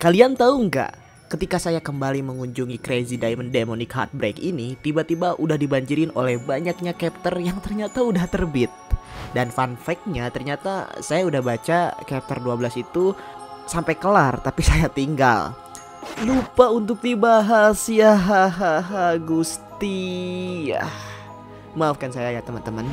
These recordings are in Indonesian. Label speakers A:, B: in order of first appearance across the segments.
A: Kalian tahu nggak? Ketika saya kembali mengunjungi Crazy Diamond Demonic Heartbreak ini, tiba-tiba udah dibanjirin oleh banyaknya chapter yang ternyata udah terbit. Dan fun fact-nya ternyata saya udah baca chapter 12 itu sampai kelar, tapi saya tinggal. Lupa untuk dibahas ya, hahaha Gusti. Maafkan saya ya teman-teman.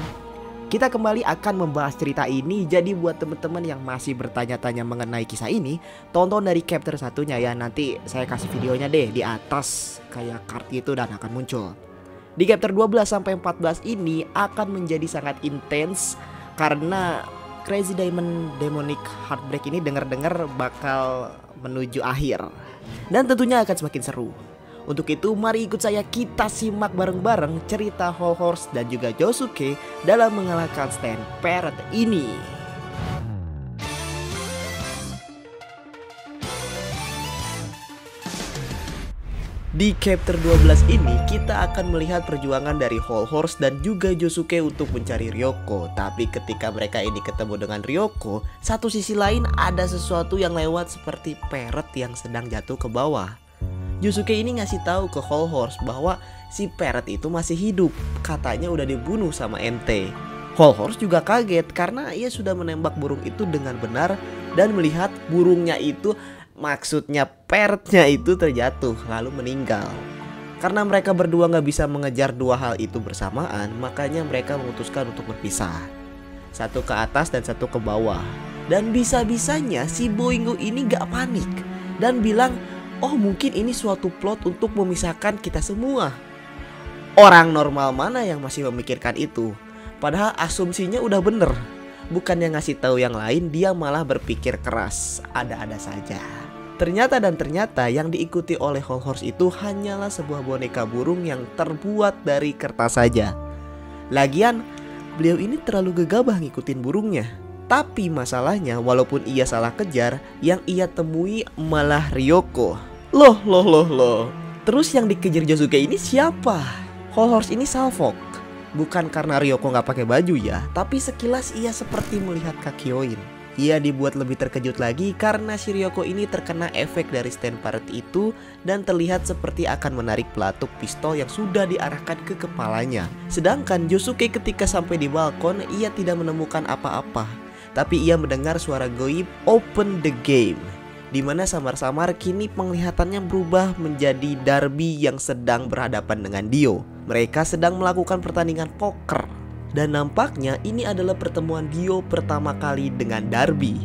A: Kita kembali akan membahas cerita ini. Jadi buat teman-teman yang masih bertanya-tanya mengenai kisah ini, tonton dari chapter satunya ya. Nanti saya kasih videonya deh di atas kayak card gitu dan akan muncul. Di chapter 12 sampai 14 ini akan menjadi sangat intens karena Crazy Diamond Demonic Heartbreak ini dengar-dengar bakal menuju akhir. Dan tentunya akan semakin seru. Untuk itu mari ikut saya, kita simak bareng-bareng cerita Whole Horse dan juga Josuke dalam mengalahkan Stand Parrot ini. Di chapter 12 ini kita akan melihat perjuangan dari Whole Horse dan juga Josuke untuk mencari Ryoko. Tapi ketika mereka ini ketemu dengan Ryoko, satu sisi lain ada sesuatu yang lewat seperti parrot yang sedang jatuh ke bawah. Josuke ini ngasih tahu ke Whole Horse bahwa si parrot itu masih hidup. Katanya udah dibunuh sama ente. Whole Horse juga kaget karena ia sudah menembak burung itu dengan benar dan melihat burungnya itu, maksudnya parrotnya itu terjatuh lalu meninggal. Karena mereka berdua gak bisa mengejar dua hal itu bersamaan, makanya mereka memutuskan untuk berpisah. Satu ke atas dan satu ke bawah. Dan bisa-bisanya si Boingo ini gak panik dan bilang, oh mungkin ini suatu plot untuk memisahkan kita semua. Orang normal mana yang masih memikirkan itu? Padahal asumsinya udah bener. Bukannya ngasih tahu yang lain, dia malah berpikir keras. Ada-ada saja. Ternyata yang diikuti oleh Whole Horse itu hanyalah sebuah boneka burung yang terbuat dari kertas saja. Lagian beliau ini terlalu gegabah ngikutin burungnya. Tapi masalahnya walaupun ia salah kejar, yang ia temui malah Ryoko. Loh. Terus yang dikejar Josuke ini siapa? Whole Horse ini salfok. Bukan karena Ryoko gak pakai baju ya, tapi sekilas ia seperti melihat Kakyoin. Ia dibuat lebih terkejut lagi karena si Ryoko ini terkena efek dari Stand Parrot itu dan terlihat seperti akan menarik pelatuk pistol yang sudah diarahkan ke kepalanya. Sedangkan Josuke ketika sampai di balkon, ia tidak menemukan apa-apa. Tapi ia mendengar suara goib "Open the game", dimana samar-samar kini penglihatannya berubah menjadi Darby yang sedang berhadapan dengan Dio. Mereka sedang melakukan pertandingan poker. Dan nampaknya ini adalah pertemuan Dio pertama kali dengan Darby.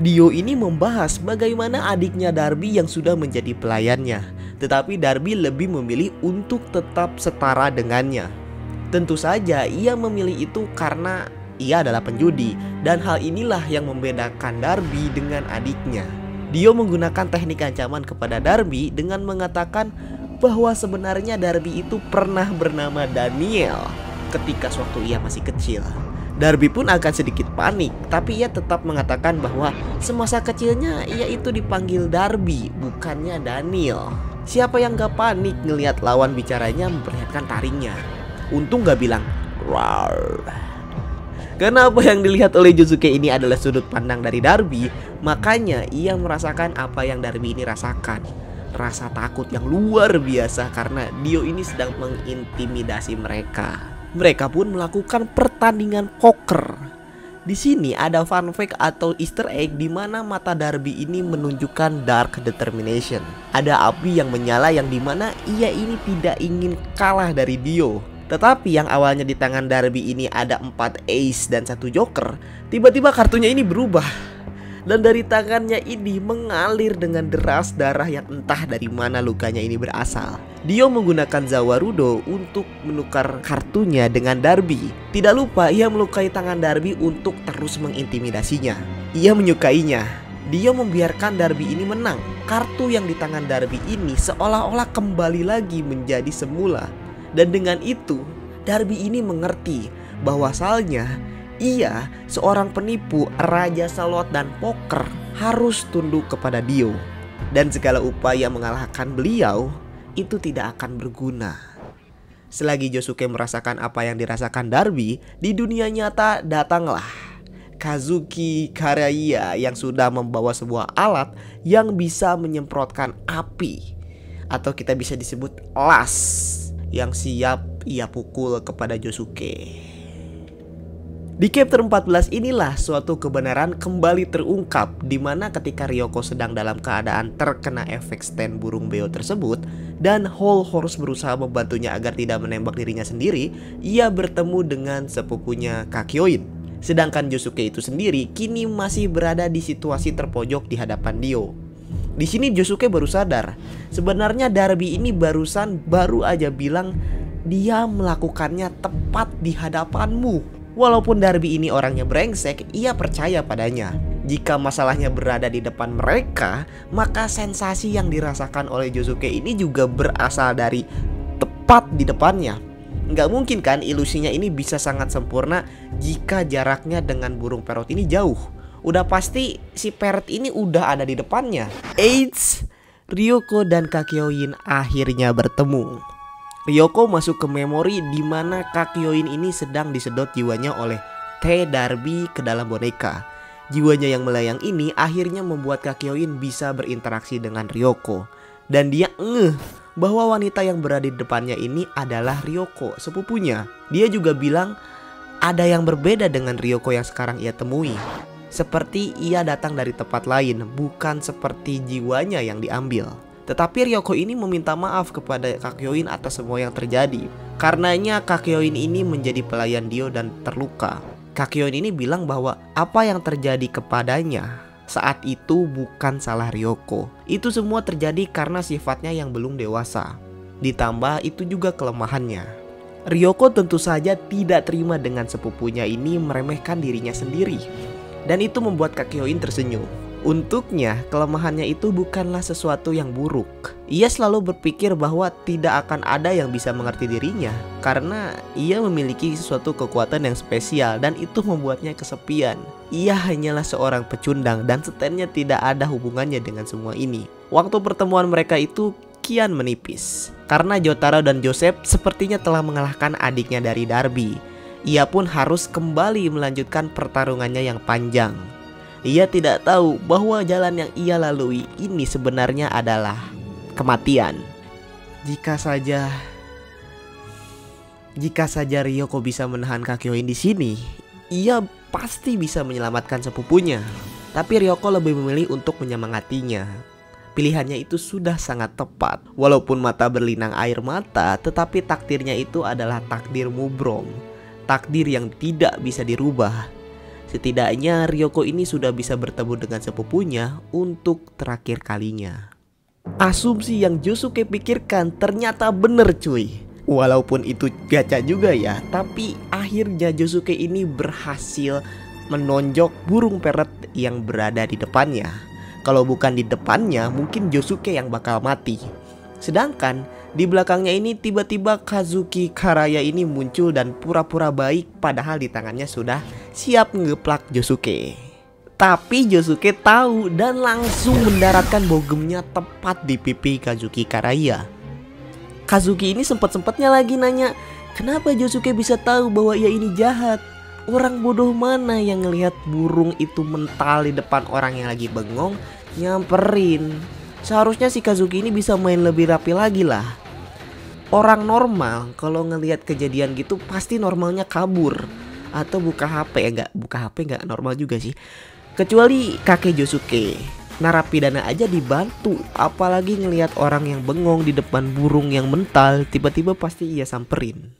A: Dio ini membahas bagaimana adiknya Darby yang sudah menjadi pelayannya. Tetapi Darby lebih memilih untuk tetap setara dengannya. Tentu saja ia memilih itu karena ia adalah penjudi. Dan hal inilah yang membedakan Darby dengan adiknya. Dio menggunakan teknik ancaman kepada Darby dengan mengatakan bahwa sebenarnya Darby itu pernah bernama Daniel ketika sewaktu ia masih kecil. Darby pun agak sedikit panik, tapi ia tetap mengatakan bahwa semasa kecilnya ia itu dipanggil Darby, bukannya Daniel. Siapa yang gak panik ngelihat lawan bicaranya memperlihatkan taringnya? Untung gak bilang "rawr". Karena apa yang dilihat oleh Josuke ini adalah sudut pandang dari Darby, makanya ia merasakan apa yang Darby ini rasakan. Rasa takut yang luar biasa karena Dio ini sedang mengintimidasi mereka. Mereka pun melakukan pertandingan poker. Di sini ada fun fact atau Easter egg di mana mata Darby ini menunjukkan dark determination. Ada api yang menyala yang dimana ia ini tidak ingin kalah dari Dio. Tetapi yang awalnya di tangan Darby ini ada 4 ace dan 1 joker, tiba-tiba kartunya ini berubah. Dan dari tangannya ini mengalir dengan deras darah yang entah dari mana lukanya ini berasal. Dio menggunakan Zawarudo untuk menukar kartunya dengan Darby. Tidak lupa ia melukai tangan Darby untuk terus mengintimidasinya. Ia menyukainya. Dio membiarkan Darby ini menang. Kartu yang di tangan Darby ini seolah-olah kembali lagi menjadi semula. Dan dengan itu Darby ini mengerti bahwasalnya ia, seorang penipu, raja slot dan poker, harus tunduk kepada Dio. Dan segala upaya mengalahkan beliau itu tidak akan berguna. Selagi Josuke merasakan apa yang dirasakan Darby, di dunia nyata datanglah Kazuki Karaya yang sudah membawa sebuah alat yang bisa menyemprotkan api, atau kita bisa disebut las, yang siap ia pukul kepada Josuke. Di chapter 14 inilah suatu kebenaran kembali terungkap, di mana ketika Ryoko sedang dalam keadaan terkena efek stand burung beo tersebut dan Whole Horse berusaha membantunya agar tidak menembak dirinya sendiri, ia bertemu dengan sepupunya Kakyoin. Sedangkan Josuke itu sendiri kini masih berada di situasi terpojok di hadapan Dio. Di sini Josuke baru sadar, sebenarnya Darby ini baru aja bilang dia melakukannya tepat di hadapanmu. Walaupun Darby ini orangnya brengsek, ia percaya padanya. Jika masalahnya berada di depan mereka, maka sensasi yang dirasakan oleh Josuke ini juga berasal dari tepat di depannya. Nggak mungkin kan ilusinya ini bisa sangat sempurna jika jaraknya dengan burung parrot ini jauh. Udah pasti si parrot ini udah ada di depannya. Eits, Ryoko dan Kakyoin akhirnya bertemu. Ryoko masuk ke memori di mana Kakyoin ini sedang disedot jiwanya oleh T. Darby ke dalam boneka. Jiwanya yang melayang ini akhirnya membuat Kakyoin bisa berinteraksi dengan Ryoko. Dan dia bahwa wanita yang berada di depannya ini adalah Ryoko, sepupunya. Dia juga bilang ada yang berbeda dengan Ryoko yang sekarang ia temui. Seperti ia datang dari tempat lain, bukan seperti jiwanya yang diambil. Tetapi Ryoko ini meminta maaf kepada Kakyoin atas semua yang terjadi. Karenanya Kakyoin ini menjadi pelayan Dio dan terluka. Kakyoin ini bilang bahwa apa yang terjadi kepadanya saat itu bukan salah Ryoko. Itu semua terjadi karena sifatnya yang belum dewasa. Ditambah itu juga kelemahannya. Ryoko tentu saja tidak terima dengan sepupunya ini meremehkan dirinya sendiri. Dan itu membuat Kakyoin tersenyum. Untuknya, kelemahannya itu bukanlah sesuatu yang buruk. Ia selalu berpikir bahwa tidak akan ada yang bisa mengerti dirinya, karena ia memiliki sesuatu kekuatan yang spesial dan itu membuatnya kesepian. Ia hanyalah seorang pecundang dan stand-nya tidak ada hubungannya dengan semua ini. Waktu pertemuan mereka itu kian menipis, karena Jotaro dan Joseph sepertinya telah mengalahkan adiknya dari Darby. Ia pun harus kembali melanjutkan pertarungannya yang panjang. Ia tidak tahu bahwa jalan yang ia lalui ini sebenarnya adalah kematian. Jika saja Ryoko bisa menahan Kakyoin di sini, ia pasti bisa menyelamatkan sepupunya. Tapi Ryoko lebih memilih untuk menyemangatinya. Pilihannya itu sudah sangat tepat. Walaupun mata berlinang air mata, tetapi takdirnya itu adalah takdir Mubrom. Takdir yang tidak bisa dirubah. Setidaknya Ryoko ini sudah bisa bertemu dengan sepupunya untuk terakhir kalinya. Asumsi yang Josuke pikirkan ternyata bener cuy. Walaupun itu gacha juga ya, tapi akhirnya Josuke ini berhasil menonjok burung parrot yang berada di depannya. Kalau bukan di depannya, mungkin Josuke yang bakal mati. Sedangkan di belakangnya ini tiba-tiba Kazuki Karaya ini muncul dan pura-pura baik, padahal di tangannya sudah siap ngeplak Josuke. Tapi Josuke tahu dan langsung mendaratkan bogemnya tepat di pipi Kazuki Karaya. Kazuki ini sempat-sempatnya lagi nanya, kenapa Josuke bisa tahu bahwa ia ini jahat? Orang bodoh mana yang ngelihat burung itu mental di depan orang yang lagi bengong nyamperin? Seharusnya si Kazuki ini bisa main lebih rapi lagi lah. Orang normal kalau ngelihat kejadian gitu pasti normalnya kabur atau buka HP. Buka HP nggak normal juga sih. Kecuali kakek Josuke, narapidana aja dibantu. Apalagi ngelihat orang yang bengong di depan burung yang mental, tiba-tiba pasti ia samperin.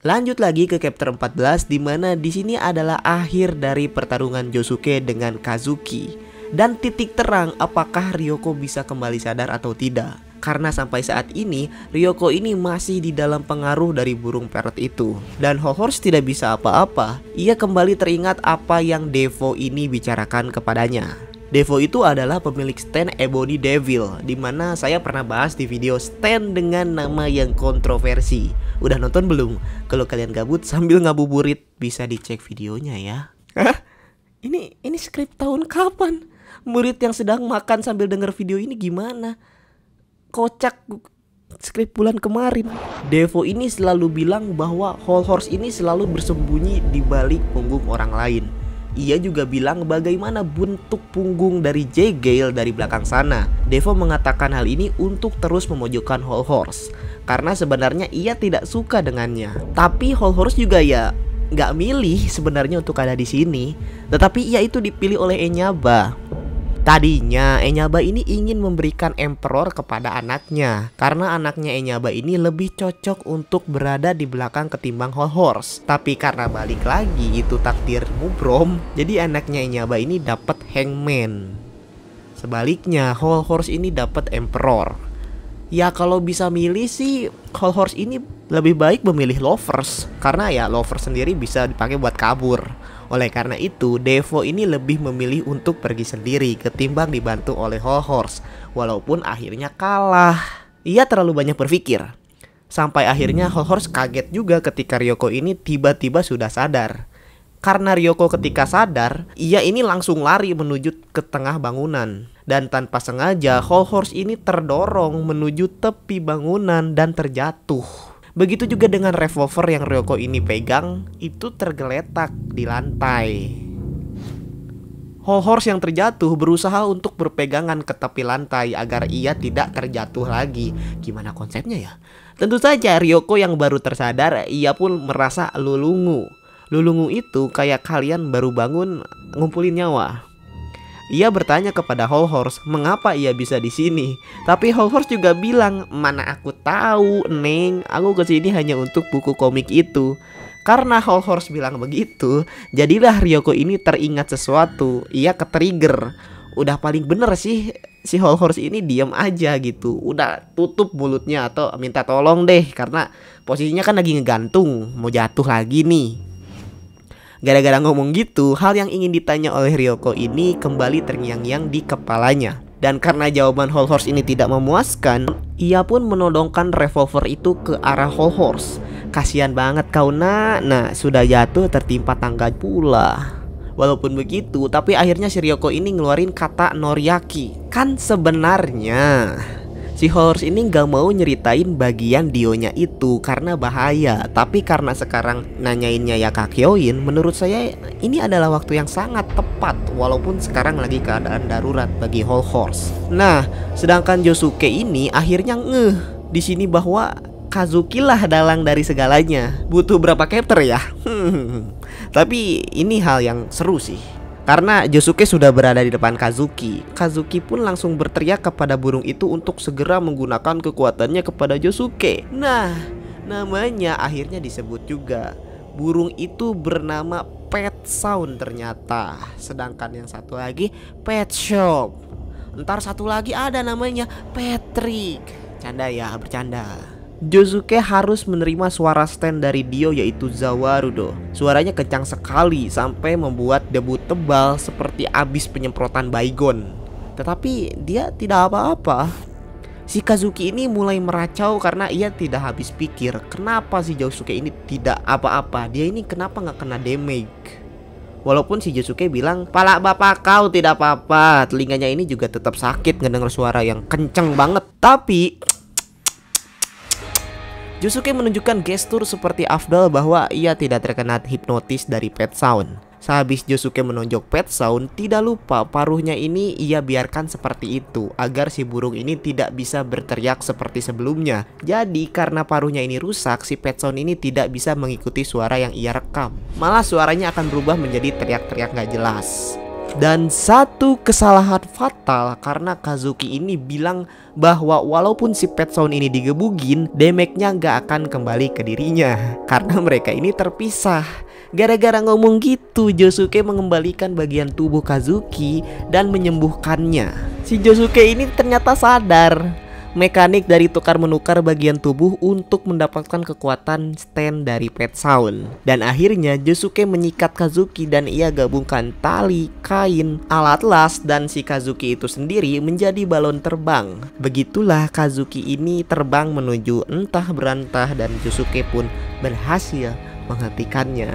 A: Lanjut lagi ke chapter 14, di mana di sini adalah akhir dari pertarungan Josuke dengan Kazuki. Dan titik terang apakah Ryoko bisa kembali sadar atau tidak. Karena sampai saat ini Ryoko ini masih di dalam pengaruh dari burung parrot itu. Dan Whole Horse tidak bisa apa-apa. Ia kembali teringat apa yang Devo ini bicarakan kepadanya. Devo itu adalah pemilik stand Ebony Devil, dimana saya pernah bahas di video stand dengan nama yang kontroversi. Udah nonton belum? Kalau kalian gabut sambil ngabuburit bisa dicek videonya ya. Hah? Ini skrip tahun kapan? Murid yang sedang makan sambil denger video ini gimana? Kocak, skrip bulan kemarin. Devo ini selalu bilang bahwa Whole Horse ini selalu bersembunyi di balik punggung orang lain. Ia juga bilang bagaimana bentuk punggung dari J. Gale dari belakang sana. Devo mengatakan hal ini untuk terus memojokkan Whole Horse karena sebenarnya ia tidak suka dengannya. Tapi Whole Horse juga ya nggak milih sebenarnya untuk ada di sini, tetapi ia itu dipilih oleh Enyaba. Tadinya Enyaba ini ingin memberikan Emperor kepada anaknya karena anaknya Enyaba ini lebih cocok untuk berada di belakang ketimbang Whole Horse. Tapi karena balik lagi itu takdir Mubrom, jadi anaknya Enyaba ini dapat Hangman. Sebaliknya Whole Horse ini dapat Emperor. Ya kalau bisa milih sih Whole Horse ini lebih baik memilih Lovers karena ya Lovers sendiri bisa dipakai buat kabur. Oleh karena itu, Devo ini lebih memilih untuk pergi sendiri ketimbang dibantu oleh Whole Horse, walaupun akhirnya kalah. Ia terlalu banyak berpikir. Sampai akhirnya Whole Horse kaget juga ketika Ryoko ini tiba-tiba sudah sadar. Karena Ryoko ketika sadar, ia ini langsung lari menuju ke tengah bangunan. Dan tanpa sengaja, Whole Horse ini terdorong menuju tepi bangunan dan terjatuh. Begitu juga dengan revolver yang Ryoko ini pegang, itu tergeletak di lantai. Whole Horse yang terjatuh berusaha untuk berpegangan ke tepi lantai agar ia tidak terjatuh lagi. Gimana konsepnya ya? Tentu saja Ryoko yang baru tersadar, ia pun merasa lulungu. Lulungu itu kayak kalian baru bangun ngumpulin nyawa. Ia bertanya kepada Whole Horse mengapa ia bisa di sini. Tapi Whole Horse juga bilang, "Mana aku tahu, Neng. Aku kesini hanya untuk buku komik itu." Karena Whole Horse bilang begitu, jadilah Ryoko ini teringat sesuatu. Ia ke-trigger. Udah paling bener sih si Whole Horse ini diam aja gitu. Udah tutup mulutnya atau minta tolong deh karena posisinya kan lagi ngegantung, mau jatuh lagi nih. Gara-gara ngomong gitu, hal yang ingin ditanya oleh Ryoko ini kembali terngiang-ngiang di kepalanya. Dan karena jawaban Whole Horse ini tidak memuaskan, ia pun menodongkan revolver itu ke arah Whole Horse. Kasian banget kau nak, sudah jatuh tertimpa tangga pula. Walaupun begitu, tapi akhirnya si Ryoko ini ngeluarin kata Noriaki. Kan sebenarnya si Whole Horse ini gak mau nyeritain bagian Dionya itu karena bahaya. Tapi karena sekarang nanyainnya ya Kakyoin, menurut saya ini adalah waktu yang sangat tepat. Walaupun sekarang lagi keadaan darurat bagi Whole Horse. Nah, sedangkan Josuke ini akhirnya di sini bahwa Kazuki lah dalang dari segalanya. Butuh berapa chapter ya? Tapi ini hal yang seru sih. Karena Josuke sudah berada di depan Kazuki. Kazuki pun langsung berteriak kepada burung itu untuk segera menggunakan kekuatannya kepada Josuke. Nah, namanya akhirnya disebut juga. Burung itu bernama Pet Sound ternyata. Sedangkan yang satu lagi Pet Shop. Ntar satu lagi ada namanya Patrick. Canda ya, bercanda. Josuke harus menerima suara stand dari Dio yaitu Zawarudo. Suaranya kencang sekali sampai membuat debu tebal seperti abis penyemprotan baygon. Tetapi dia tidak apa-apa. Si Kazuki ini mulai meracau karena ia tidak habis pikir kenapa si Josuke ini tidak apa-apa. Dia ini kenapa nggak kena damage. Walaupun si Josuke bilang, "Pala bapak kau tidak apa-apa." Telinganya ini juga tetap sakit ngedenger suara yang kenceng banget. Tapi Josuke menunjukkan gestur seperti afdal bahwa ia tidak terkena hipnotis dari Pet Sound. Sehabis Josuke menonjok Pet Sound, tidak lupa paruhnya ini ia biarkan seperti itu agar si burung ini tidak bisa berteriak seperti sebelumnya. Jadi karena paruhnya ini rusak, si Pet Sound ini tidak bisa mengikuti suara yang ia rekam. Malah suaranya akan berubah menjadi teriak-teriak gak jelas. Dan satu kesalahan fatal karena Kazuki ini bilang bahwa walaupun si Pet Sound ini digebugin, damage-nya gak akan kembali ke dirinya karena mereka ini terpisah. Gara-gara ngomong gitu, Josuke mengembalikan bagian tubuh Kazuki dan menyembuhkannya. Si Josuke ini ternyata sadar mekanik dari tukar-menukar bagian tubuh untuk mendapatkan kekuatan stand dari Pet Sound. Dan akhirnya Josuke menyikat Kazuki dan ia gabungkan tali, kain, alat las dan si Kazuki itu sendiri menjadi balon terbang. Begitulah Kazuki ini terbang menuju entah berantah dan Josuke pun berhasil menghentikannya.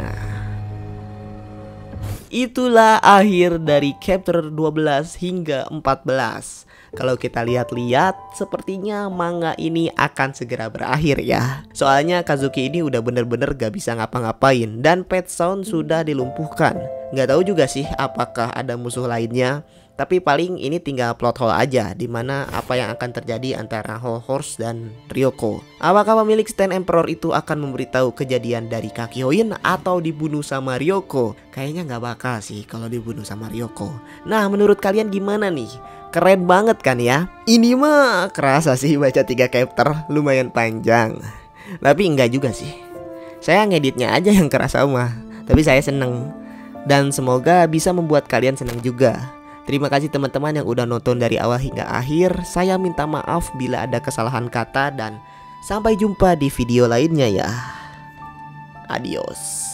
A: Itulah akhir dari chapter 12 hingga 14. Kalau kita lihat-lihat, sepertinya manga ini akan segera berakhir ya. Soalnya Kazuki ini udah bener-bener gak bisa ngapa-ngapain dan Pet Sound sudah dilumpuhkan. Gak tahu juga sih apakah ada musuh lainnya. Tapi paling ini tinggal plot hole aja, dimana apa yang akan terjadi antara Whole Horse dan Ryoko. Apakah pemilik Stand Emperor itu akan memberitahu kejadian dari Kakyoin atau dibunuh sama Ryoko? Kayaknya nggak bakal sih kalau dibunuh sama Ryoko. Nah, menurut kalian gimana nih? Keren banget kan ya? Ini mah kerasa sih baca 3 chapter, lumayan panjang. Tapi enggak juga sih. Saya ngeditnya aja yang kerasa mah. Tapi saya seneng. Dan semoga bisa membuat kalian seneng juga. Terima kasih teman-teman yang udah nonton dari awal hingga akhir. Saya minta maaf bila ada kesalahan kata dan sampai jumpa di video lainnya ya. Adios.